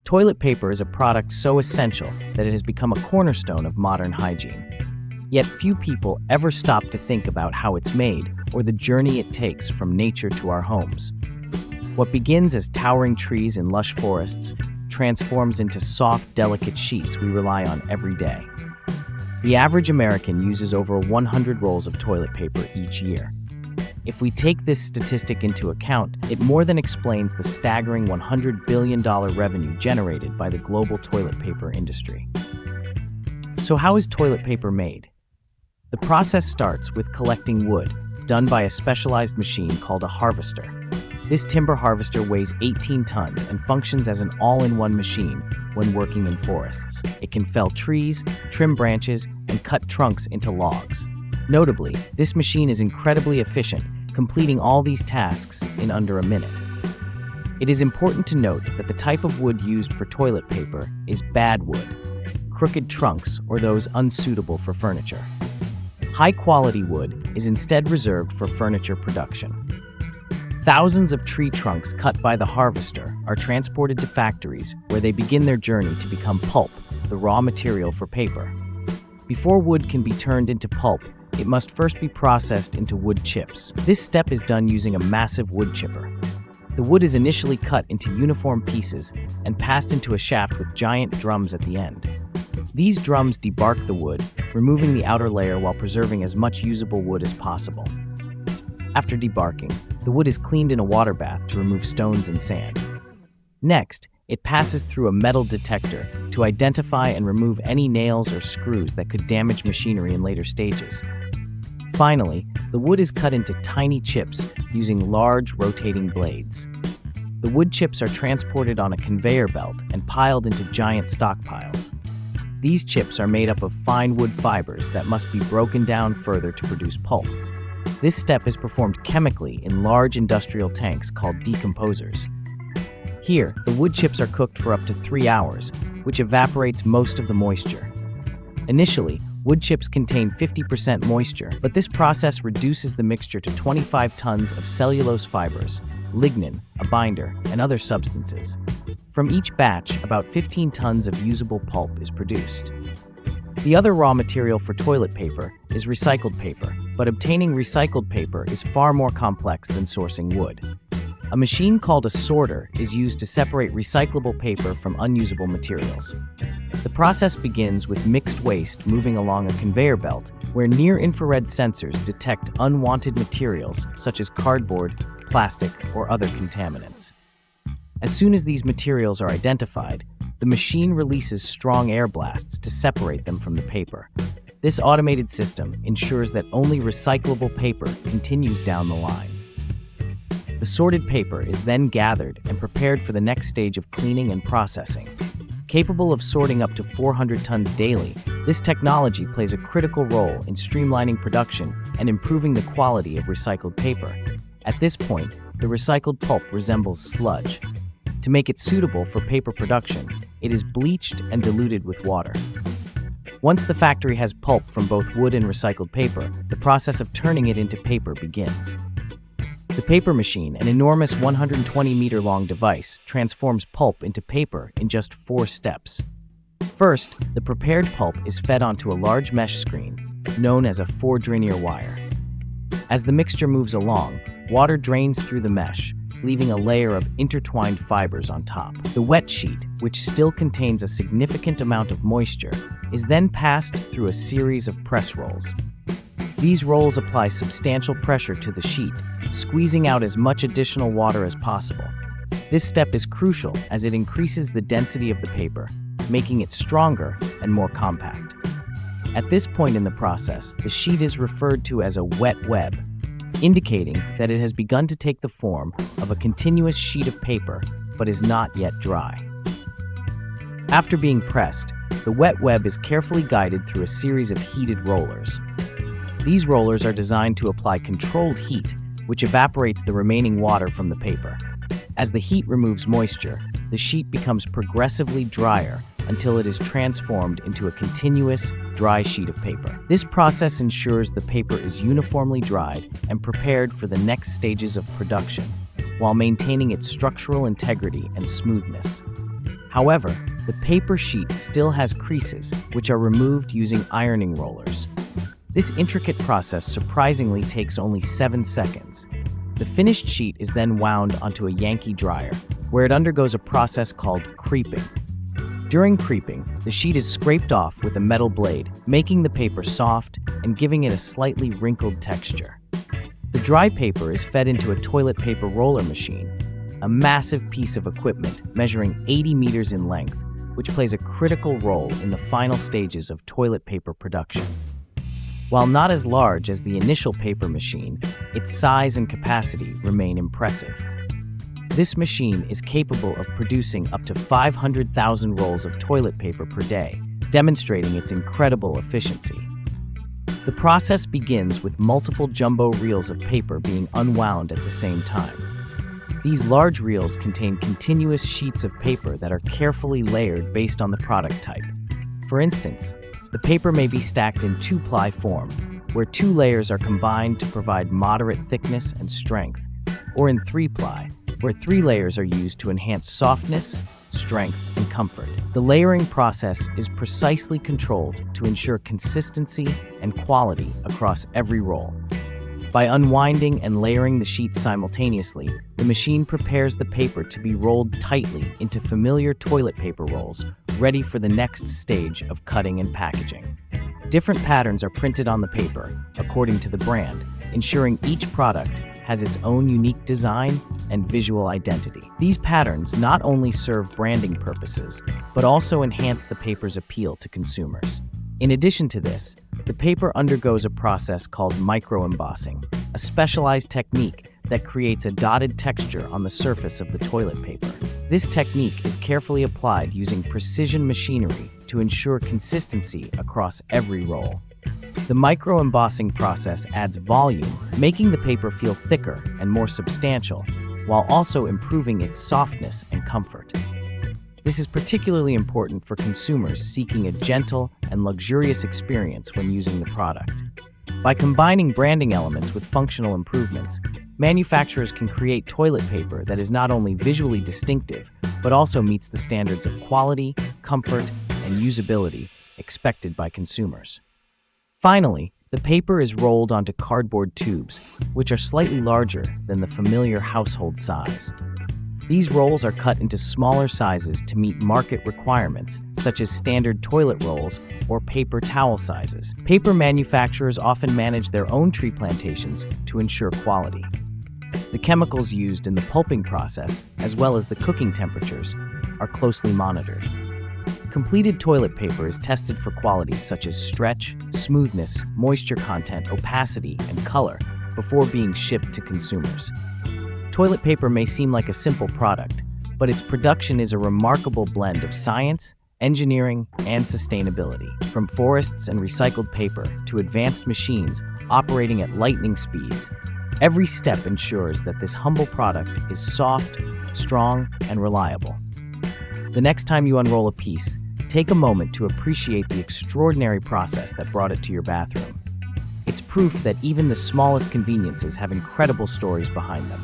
Toilet paper is a product so essential that it has become a cornerstone of modern hygiene. Yet few people ever stop to think about how it's made or the journey it takes from nature to our homes. What begins as towering trees in lush forests transforms into soft, delicate sheets we rely on every day. The average American uses over 100 rolls of toilet paper each year. If we take this statistic into account, it more than explains the staggering $100 billion revenue generated by the global toilet paper industry. So how is toilet paper made? The process starts with collecting wood, done by a specialized machine called a harvester. This timber harvester weighs 18 tons and functions as an all-in-one machine when working in forests. It can fell trees, trim branches, and cut trunks into logs. Notably, this machine is incredibly efficient, completing all these tasks in under a minute. It is important to note that the type of wood used for toilet paper is bad wood, crooked trunks, or those unsuitable for furniture. High-quality wood is instead reserved for furniture production. Thousands of tree trunks cut by the harvester are transported to factories where they begin their journey to become pulp, the raw material for paper. Before wood can be turned into pulp, it must first be processed into wood chips. This step is done using a massive wood chipper. The wood is initially cut into uniform pieces and passed into a shaft with giant drums at the end. These drums debark the wood, removing the outer layer while preserving as much usable wood as possible. After debarking, the wood is cleaned in a water bath to remove stones and sand. Next, it passes through a metal detector to identify and remove any nails or screws that could damage machinery in later stages. Finally, the wood is cut into tiny chips using large rotating blades. The wood chips are transported on a conveyor belt and piled into giant stockpiles. These chips are made up of fine wood fibers that must be broken down further to produce pulp. This step is performed chemically in large industrial tanks called decomposers. Here, the wood chips are cooked for up to 3 hours, which evaporates most of the moisture. Initially, wood chips contain 50% moisture, but this process reduces the mixture to 25 tons of cellulose fibers, lignin, a binder, and other substances. From each batch, about 15 tons of usable pulp is produced. The other raw material for toilet paper is recycled paper, but obtaining recycled paper is far more complex than sourcing wood. A machine called a sorter is used to separate recyclable paper from unusable materials. The process begins with mixed waste moving along a conveyor belt where near-infrared sensors detect unwanted materials such as cardboard, plastic, or other contaminants. As soon as these materials are identified, the machine releases strong air blasts to separate them from the paper. This automated system ensures that only recyclable paper continues down the line. The sorted paper is then gathered and prepared for the next stage of cleaning and processing. Capable of sorting up to 400 tons daily, this technology plays a critical role in streamlining production and improving the quality of recycled paper. At this point, the recycled pulp resembles sludge. To make it suitable for paper production, it is bleached and diluted with water. Once the factory has pulp from both wood and recycled paper, the process of turning it into paper begins. The paper machine, an enormous 120-meter-long device, transforms pulp into paper in just 4 steps. First, the prepared pulp is fed onto a large mesh screen, known as a 4-denier wire. As the mixture moves along, water drains through the mesh, leaving a layer of intertwined fibers on top. The wet sheet, which still contains a significant amount of moisture, is then passed through a series of press rolls. These rolls apply substantial pressure to the sheet, squeezing out as much additional water as possible. This step is crucial as it increases the density of the paper, making it stronger and more compact. At this point in the process, the sheet is referred to as a wet web, indicating that it has begun to take the form of a continuous sheet of paper, but is not yet dry. After being pressed, the wet web is carefully guided through a series of heated rollers. These rollers are designed to apply controlled heat, which evaporates the remaining water from the paper. As the heat removes moisture, the sheet becomes progressively drier until it is transformed into a continuous, dry sheet of paper. This process ensures the paper is uniformly dried and prepared for the next stages of production, while maintaining its structural integrity and smoothness. However, the paper sheet still has creases, which are removed using ironing rollers. This intricate process surprisingly takes only 7 seconds. The finished sheet is then wound onto a Yankee dryer, where it undergoes a process called creeping. During creeping, the sheet is scraped off with a metal blade, making the paper soft and giving it a slightly wrinkled texture. The dry paper is fed into a toilet paper roller machine, a massive piece of equipment measuring 80 meters in length, which plays a critical role in the final stages of toilet paper production. While not as large as the initial paper machine, its size and capacity remain impressive. This machine is capable of producing up to 500,000 rolls of toilet paper per day, demonstrating its incredible efficiency. The process begins with multiple jumbo reels of paper being unwound at the same time. These large reels contain continuous sheets of paper that are carefully layered based on the product type. For instance, the paper may be stacked in 2-ply form, where 2 layers are combined to provide moderate thickness and strength, or in 3-ply, where 3 layers are used to enhance softness, strength, and comfort. The layering process is precisely controlled to ensure consistency and quality across every roll. By unwinding and layering the sheets simultaneously, the machine prepares the paper to be rolled tightly into familiar toilet paper rolls, ready for the next stage of cutting and packaging. Different patterns are printed on the paper, according to the brand, ensuring each product has its own unique design and visual identity. These patterns not only serve branding purposes, but also enhance the paper's appeal to consumers. In addition to this, the paper undergoes a process called micro-embossing, a specialized technique that creates a dotted texture on the surface of the toilet paper. This technique is carefully applied using precision machinery to ensure consistency across every roll. The micro-embossing process adds volume, making the paper feel thicker and more substantial, while also improving its softness and comfort. This is particularly important for consumers seeking a gentle and luxurious experience when using the product. By combining branding elements with functional improvements, manufacturers can create toilet paper that is not only visually distinctive, but also meets the standards of quality, comfort, and usability expected by consumers. Finally, the paper is rolled onto cardboard tubes, which are slightly larger than the familiar household size. These rolls are cut into smaller sizes to meet market requirements, such as standard toilet rolls or paper towel sizes. Paper manufacturers often manage their own tree plantations to ensure quality. The chemicals used in the pulping process, as well as the cooking temperatures, are closely monitored. Completed toilet paper is tested for qualities such as stretch, smoothness, moisture content, opacity, and color before being shipped to consumers. Toilet paper may seem like a simple product, but its production is a remarkable blend of science, engineering, and sustainability. From forests and recycled paper to advanced machines operating at lightning speeds, every step ensures that this humble product is soft, strong, and reliable. The next time you unroll a piece, take a moment to appreciate the extraordinary process that brought it to your bathroom. It's proof that even the smallest conveniences have incredible stories behind them.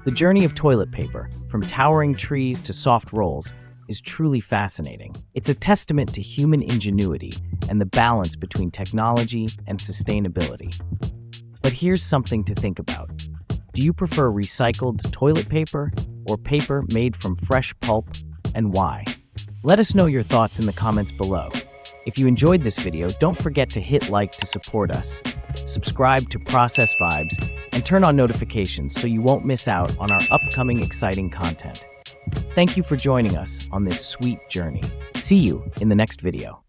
The journey of toilet paper, from towering trees to soft rolls, is truly fascinating. It's a testament to human ingenuity and the balance between technology and sustainability. But here's something to think about. Do you prefer recycled toilet paper or paper made from fresh pulp, and why? Let us know your thoughts in the comments below. If you enjoyed this video, don't forget to hit like to support us, subscribe to Process Vibes, and turn on notifications so you won't miss out on our upcoming exciting content. Thank you for joining us on this sweet journey. See you in the next video.